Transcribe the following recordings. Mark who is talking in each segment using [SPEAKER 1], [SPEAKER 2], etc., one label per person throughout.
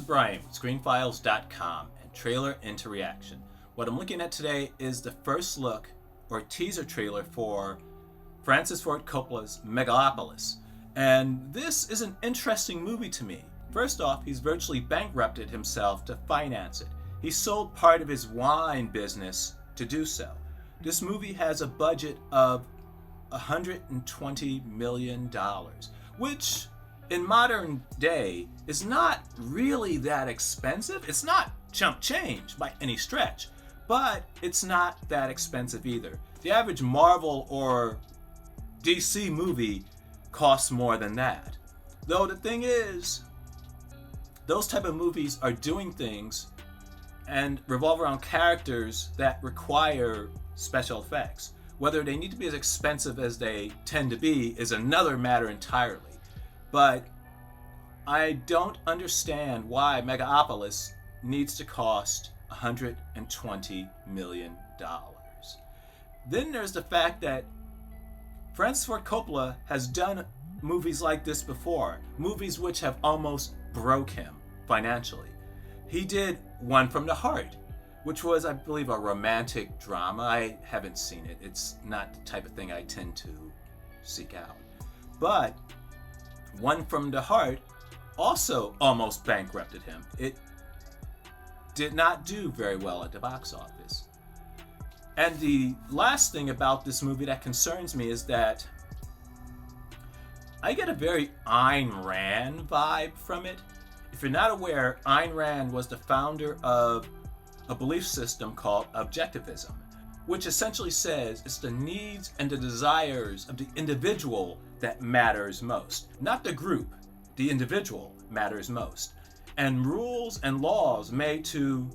[SPEAKER 1] Brian with ScreenFiles.com and Trailer into Reaction. What I'm looking at today is the first look or teaser trailer for Francis Ford Coppola's Megalopolis. And this is an interesting movie to me. First off, he's virtually bankrupted himself to finance it. He sold part of his wine business to do so. This movie has a budget of $120 million, which in modern day is not really that expensive. It's not chump change by any stretch, but it's not that expensive either. The average Marvel or DC movie costs more than that. Though the thing is, those type of movies are doing things and revolve around characters that require special effects. Whether they need to be as expensive as they tend to be is another matter entirely. But I don't understand why Megalopolis needs to cost $120 million. Then there's the fact that Francis Ford Coppola has done movies like this before, movies which have almost broke him financially. He did One from the Heart, which was, I believe, a romantic drama. I haven't seen it. It's not the type of thing I tend to seek out. But One from the Heart also almost bankrupted him. It did not do very well at the box office. And the last thing about this movie that concerns me is that I get a very Ayn Rand vibe from it. If you're not aware, Ayn Rand was the founder of a belief system called objectivism, which essentially says it's the needs and the desires of the individual that matters most. Not the group, the individual matters most. And rules and laws made to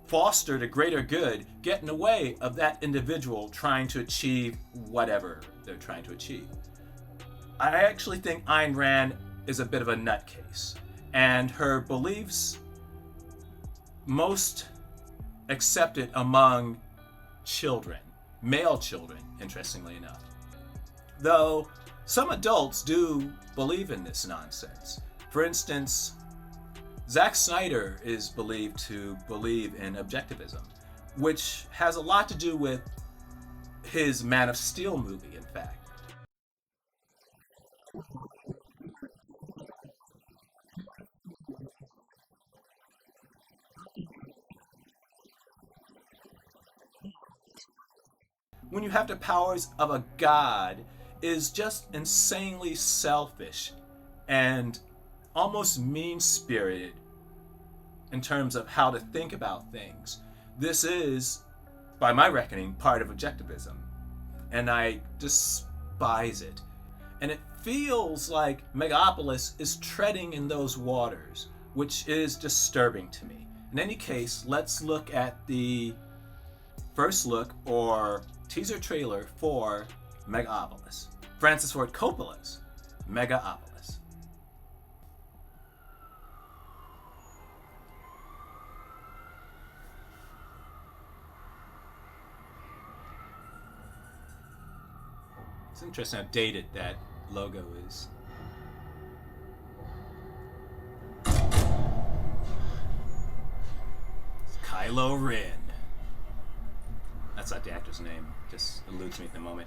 [SPEAKER 1] foster the greater good get in the way of that individual trying to achieve whatever they're trying to achieve. I actually think Ayn Rand is a bit of a nutcase, and her beliefs most accepted among children, male children, interestingly enough. Though some adults do believe in this nonsense. For instance, Zack Snyder is believed to believe in objectivism, which has a lot to do with his Man of Steel movie, in fact. When you have the powers of a god is just insanely selfish and almost mean-spirited in terms of how to think about things. This is, by my reckoning, part of objectivism, and I despise it. And it feels like Megalopolis is treading in those waters, which is disturbing to me. In any case, let's look at the first look or teaser trailer for Megalopolis. Francis Ford Coppola's Megalopolis. It's interesting how dated that logo is. It's Kylo Ren. That's not the actor's name. Just eludes me at the moment.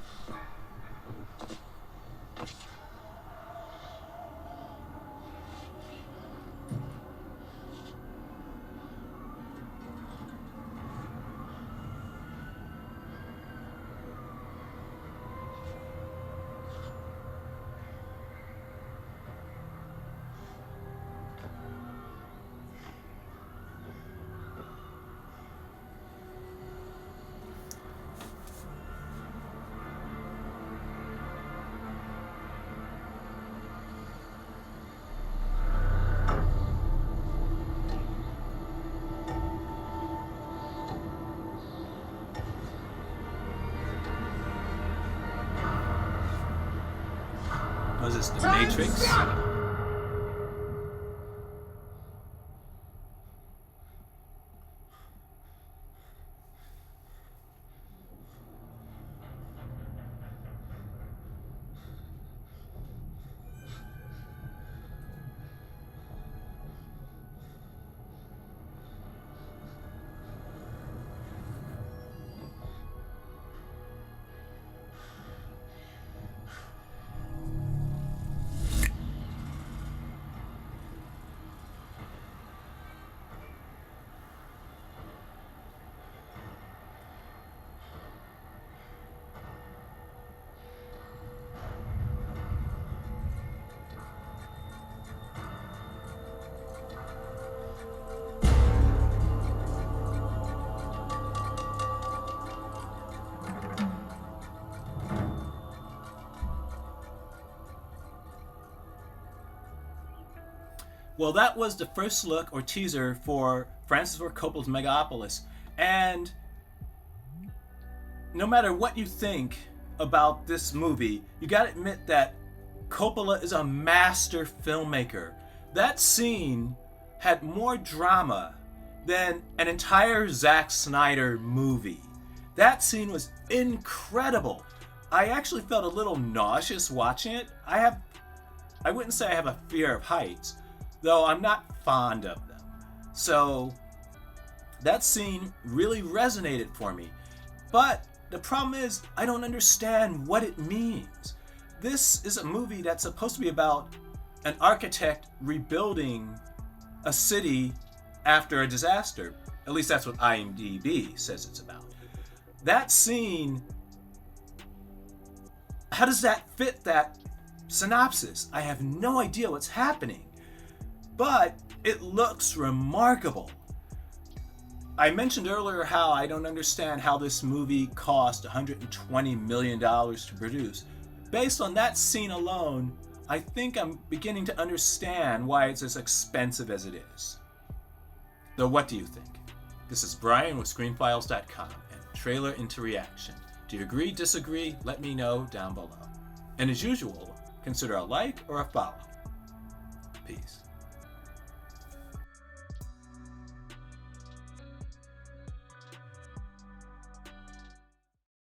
[SPEAKER 1] Was this The Matrix? Well, that was the first look or teaser for Francis Ford Coppola's Megalopolis. And no matter what you think about this movie, you gotta admit that Coppola is a master filmmaker. That scene had more drama than an entire Zack Snyder movie. That scene was incredible. I actually felt a little nauseous watching it. I wouldn't say I have a fear of heights, though I'm not fond of them. So that scene really resonated for me. But the problem is, I don't understand what it means. This is a movie that's supposed to be about an architect rebuilding a city after a disaster. At least that's what IMDB says it's about. That scene, how does that fit that synopsis? I have no idea what's happening. But it looks remarkable. I mentioned earlier how I don't understand how this movie cost $120 million to produce. Based on that scene alone, I think I'm beginning to understand why it's as expensive as it is. Though what do you think? This is Brian with ScreenFiles.com and Trailer into Reaction. Do you agree, disagree? Let me know down below. And as usual, consider a like or a follow. Peace.